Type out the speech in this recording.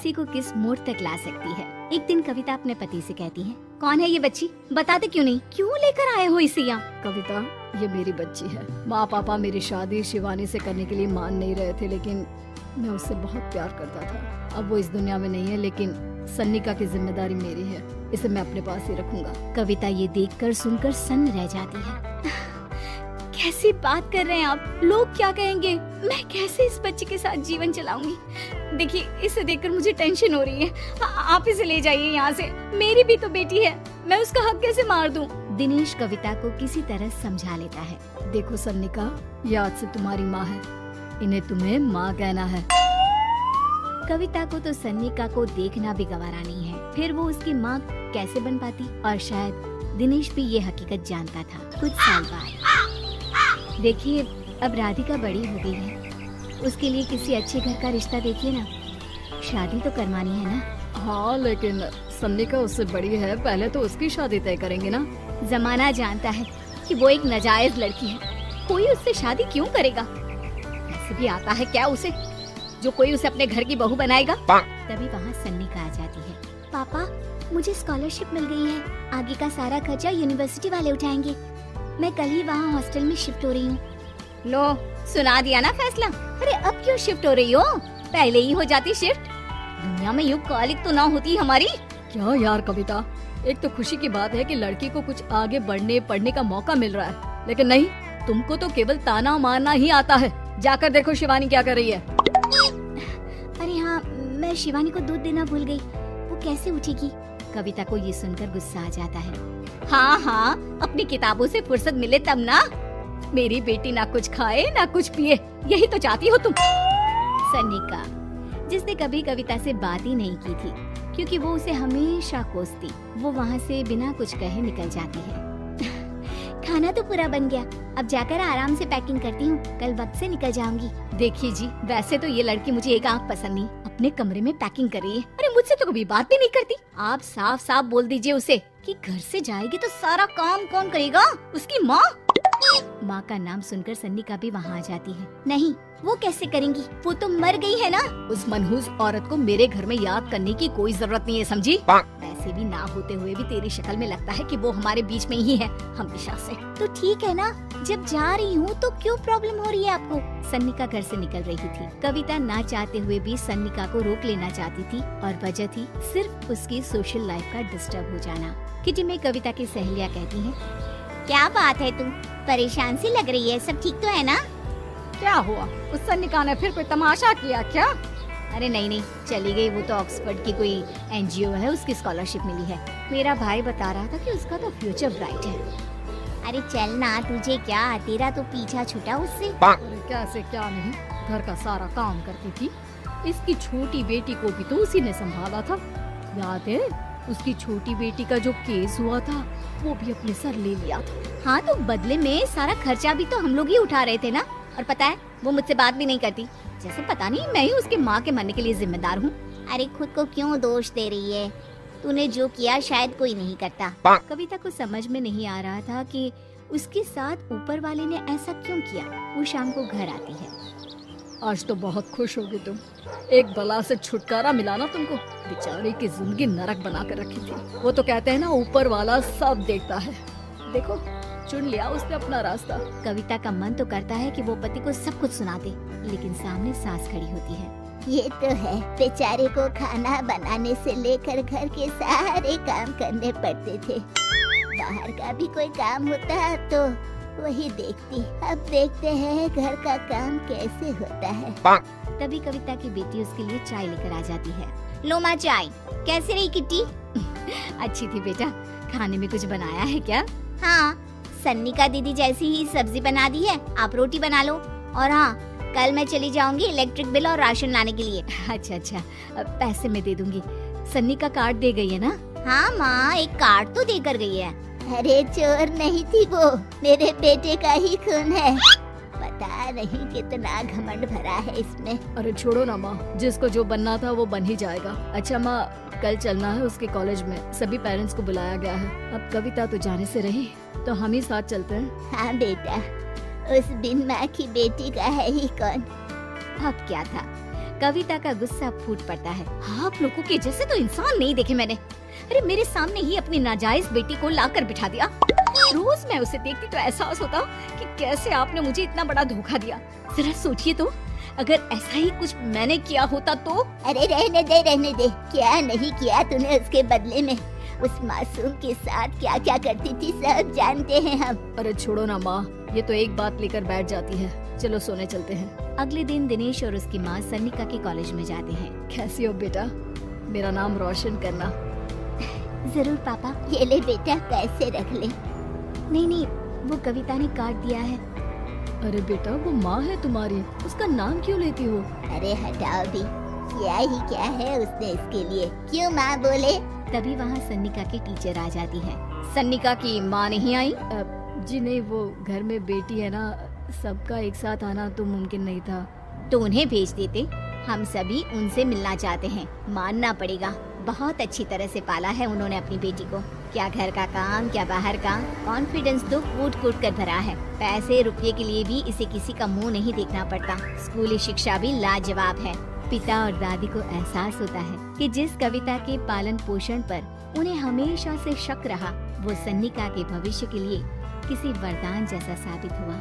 किसी को किस मोड़ तक ला सकती है। एक दिन कविता अपने पति से कहती है, कौन है ये बच्ची, बताते क्यों नहीं, क्यों लेकर आए हो इसे यहाँ? कविता, ये मेरी बच्ची है। माँ पापा मेरी शादी शिवानी से करने के लिए मान नहीं रहे थे, लेकिन मैं उससे बहुत प्यार करता था। अब वो इस दुनिया में नहीं है, लेकिन सन्निका की जिम्मेदारी मेरी है, इसे मैं अपने पास ही रखूंगा। कविता ये देखकर सुनकर सन्न रह जाती है। कैसी बात कर रहे हैं आप, लोग क्या कहेंगे, मैं कैसे इस बच्चे के साथ जीवन चलाऊंगी? देखिए, इसे देखकर मुझे टेंशन हो रही है। आप इसे ले जाइए यहाँ से, मेरी भी तो बेटी है, मैं उसका हक कैसे मार दूं? दिनेश कविता को किसी तरह समझा लेता है। देखो सन्निका, ये आज से तुम्हारी माँ है, इन्हें तुम्हें माँ कहना है। कविता को तो सन्निका को देखना भी गवारा नहीं है, फिर वो उसकी माँ कैसे बन पाती? और शायद दिनेश भी ये हकीकत जानता था। कुछ साल बाद देखिए, अब राधिका बड़ी हो गई है, उसके लिए किसी अच्छे घर का रिश्ता देखिए ना, शादी तो करवानी है ना। हाँ, लेकिन सन्निका उससे बड़ी है, पहले तो उसकी शादी तय करेंगे ना। जमाना जानता है कि वो एक नाजायज लड़की है, कोई उससे शादी क्यों करेगा? ऐसे भी आता है क्या उसे, जो कोई उसे अपने घर की बहू बनाएगा? तभी वहाँ सन्निका आ जाती है। पापा, मुझे स्कॉलरशिप मिल गई है, आगे का सारा खर्चा यूनिवर्सिटी वाले उठाएंगे, मैं कल ही वहाँ हॉस्टल में शिफ्ट हो रही हूँ। लो, सुना दिया ना फैसला। अरे अब क्यों शिफ्ट हो रही हो, पहले ही हो जाती शिफ्ट, दुनिया में यूं कॉलिक तो ना होती हमारी। क्या यार कविता, एक तो खुशी की बात है कि लड़की को कुछ आगे बढ़ने पढ़ने का मौका मिल रहा है, लेकिन नहीं, तुमको तो केवल ताना मारना ही आता है। जाकर देखो शिवानी क्या कर रही है। अरे हाँ, मैं शिवानी को दूध देना भूल गई, वो कैसे उठेगी? कविता को ये सुनकर गुस्सा आ जाता है। हाँ, अपनी किताबों से फुर्सत मिले तब ना, मेरी बेटी ना कुछ खाए ना कुछ पिए, यही तो चाहती हो तुम। सन्निका, जिसने कभी कविता से बात ही नहीं की थी, क्योंकि वो उसे हमेशा कोसती, वो वहाँ से बिना कुछ कहे निकल जाती है। खाना तो पूरा बन गया, अब जाकर आराम से पैकिंग करती हूँ, कल वक्त से निकल जाऊंगी। देखिए जी, वैसे तो ये लड़की मुझे एक आंख पसंद नहीं, अपने कमरे में पैकिंग कर रही है। अरे मुझसे तो कभी बात भी नहीं करती। आप साफ साफ बोल दीजिए उसे कि घर से जाएगी तो सारा काम कौन करेगा, उसकी माँ। माँ का नाम सुनकर सन्निका भी वहाँ आ जाती है। नहीं, वो कैसे करेंगी, वो तो मर गई है ना। उस मनहूस औरत को मेरे घर में याद करने की कोई जरूरत नहीं है, समझी? वैसे भी ना होते हुए भी तेरी शक्ल में लगता है कि वो हमारे बीच में ही है, हमेशा से। तो ठीक है ना, जब जा रही हूँ तो क्यों प्रॉब्लम हो रही है आपको? सन्निका घर से निकल रही थी, कविता ना चाहते हुए भी सन्निका को रोक लेना चाहती थी, और वजह थी सिर्फ उसकी सोशल लाइफ का डिस्टर्ब हो जाना। किटी में कविता की सहेलियाँ कहती हैं, क्या बात है, तुम परेशान सी लग रही है, सब ठीक तो है ना? क्या हुआ, उस सन्निका ने फिर कोई तमाशा किया क्या? अरे नहीं, चली गई, वो तो ऑक्सफोर्ड की कोई NGO है, उसकी स्कॉलरशिप मिली है। मेरा भाई बता रहा था कि उसका तो फ्यूचर ब्राइट है। अरे चल ना, तुझे क्या, तेरा तो पीछा छूटा उससे। अरे कैसे क्या नहीं, घर का सारा काम करती थी, इसकी छोटी बेटी को भी तो उसी ने संभाला था। याद है, उसकी छोटी बेटी का जो केस हुआ था, वो भी अपने सर ले लिया था। हाँ, तो बदले में सारा खर्चा भी तो हम लोग ही उठा रहे थे ना। और पता है, वो मुझसे बात भी नहीं करती, जैसे पता नहीं मैं ही उसके माँ के मरने के लिए जिम्मेदार हूँ। अरे खुद को क्यों दोष दे रही है, तूने जो किया शायद कोई नहीं करता। कविता को समझ में नहीं आ रहा था कि उसके साथ ऊपर वाले ने ऐसा क्यों किया। वो शाम को घर आती है। आज तो बहुत खुश होगी तुम, एक बला से छुटकारा मिला ना तुमको। बेचारी की जिंदगी नरक बना कर रखी थी। वो तो कहते हैं ना, ऊपर वाला सब देखता है। देखो, चुन लिया उसने अपना रास्ता। कविता का मन तो करता है कि वो पति को सब कुछ सुना दे, लेकिन सामने सास खड़ी होती है। ये तो है, बेचारे को खाना बनाने से लेकर घर के सारे काम करने पड़ते थे, बाहर का भी कोई काम होता तो वही देखती। अब देखते हैं घर का काम कैसे होता है। तभी कविता की बेटी उसके लिए चाय लेकर आ जाती है। लो माँ चाय, कैसी रही किट्टी? अच्छी थी बेटा, खाने में कुछ बनाया है क्या? हाँ, सन्निका दीदी जैसी ही सब्जी बना दी है, आप रोटी बना लो। और हाँ, कल मैं चली जाऊंगी इलेक्ट्रिक बिल और राशन लाने के लिए। अच्छा, पैसे मैं दे दूंगी। सन्निका कार्ड दे गई है ना? हाँ माँ, एक कार्ड तो देकर गई है। अरे चोर नहीं थी वो, मेरे बेटे का ही खून है। पता नहीं कितना घमंड भरा है इसमें। अरे छोड़ो ना माँ, जिसको जो बनना था वो बन ही जाएगा। अच्छा माँ, कल चलना है उसके कॉलेज में, सभी पेरेंट्स को बुलाया गया है। अब कविता तो जाने से रही, तो हम ही साथ चलते हैं। हाँ बेटा, उस बिन माँ की बेटी का है ही कौन। अब क्या था, कविता का गुस्सा फूट पड़ता है। आप लोगों के जैसे तो इंसान नहीं देखे मैंने। अरे मेरे सामने ही अपनी नाजायज बेटी को लाकर बिठा दिया। रोज मैं उसे देखती तो एहसास होता कि कैसे आपने मुझे इतना बड़ा धोखा दिया। जरा सोचिए तो, अगर ऐसा ही कुछ मैंने किया होता तो। अरे रहने दे, क्या नहीं किया तूने उसके बदले में। उस मासूम के साथ क्या क्या करती थी सब जानते हैं हम। अरे छोड़ो ना माँ, ये तो एक बात लेकर बैठ जाती है। चलो सोने चलते हैं। अगले दिन दिनेश और उसकी माँ सन्निका के कॉलेज में जाते हैं। कैसी हो बेटा, मेरा नाम रोशन करना। जरूर पापा, ये ले बेटा, पैसे रख ले। नहीं, वो कविता ने काट दिया है। अरे बेटा, वो माँ है तुम्हारी, उसका नाम क्यों लेती हो? अरे हटाओ भी, क्या ही क्या है उसने इसके लिए, क्यों माँ बोले। तभी वहाँ सन्निका की टीचर आ जाती है। सन्निका की माँ नहीं आई? जी नहीं, वो घर में बेटी है ना, सबका एक साथ आना तो मुमकिन नहीं था। तो उन्हें भेज देते, हम सभी उनसे मिलना चाहते हैं। मानना पड़ेगा, बहुत अच्छी तरह से पाला है उन्होंने अपनी बेटी को। क्या घर का काम, क्या बाहर का, कॉन्फिडेंस तो कूट कूट कर भरा है। पैसे रुपये के लिए भी इसे किसी का मुंह नहीं देखना पड़ता। स्कूली शिक्षा भी लाजवाब है। पिता और दादी को एहसास होता है कि जिस कविता के पालन पोषण पर उन्हें हमेशा से शक रहा, वो सन्निका के भविष्य के लिए किसी वरदान जैसा साबित हुआ।